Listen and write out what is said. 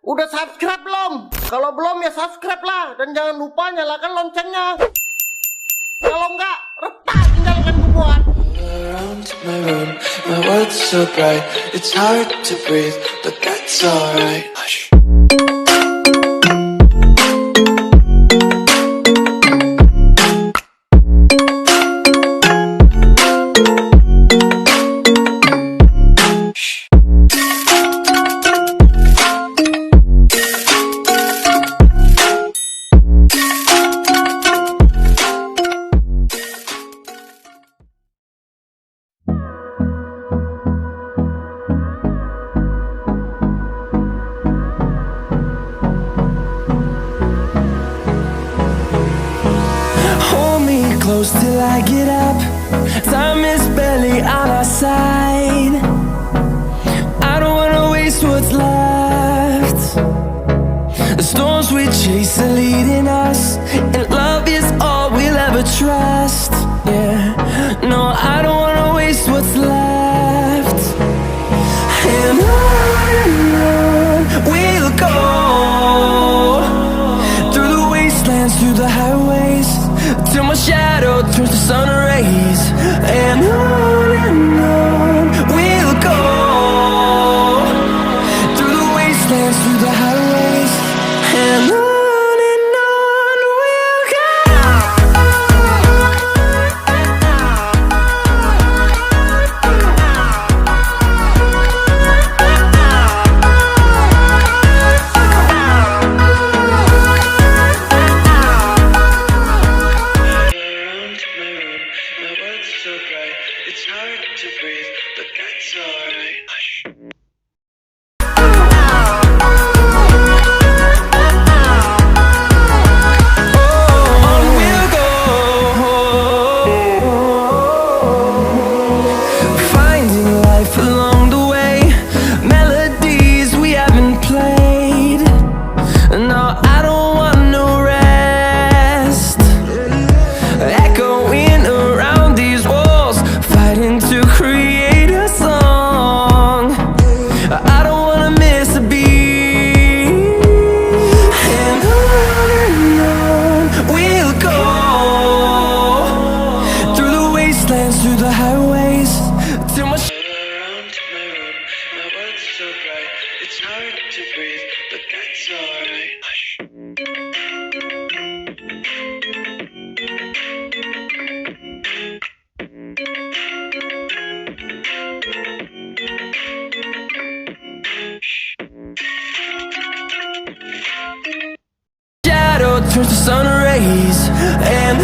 Udah subscribe belum? Kalau belum ya subscribe lah. Dan jangan lupa nyalakan loncengnya. Kalau enggak, retak tinggalkan buat. Around my room, my world's so bright. It's hard to breathe, but that's alright. Hush. Close till I get up. Time is barely on our side. I don't wanna waste what's left. The storms we chase are leading us, and love is all we'll ever trust. Yeah, no, I don't wanna waste what's left. And on we'll go, through the wastelands, through the highways, till my shadow turns to sun rays. And on we'll go, through the wastelands, through the highways. And on we'll go. So bright, it's hard to breathe, but that's alright. Hush. On we'll go, finding life along the way, melodies we haven't played. No, I don't want no rest, echoing around these walls, fighting to create a song. I don't wanna miss a beat. And on we'll go, through the wastelands, through the highways, till my Around my room, my world's so bright. It's hard to breathe, but that's alright. Hush. shadow turns to sun rays. And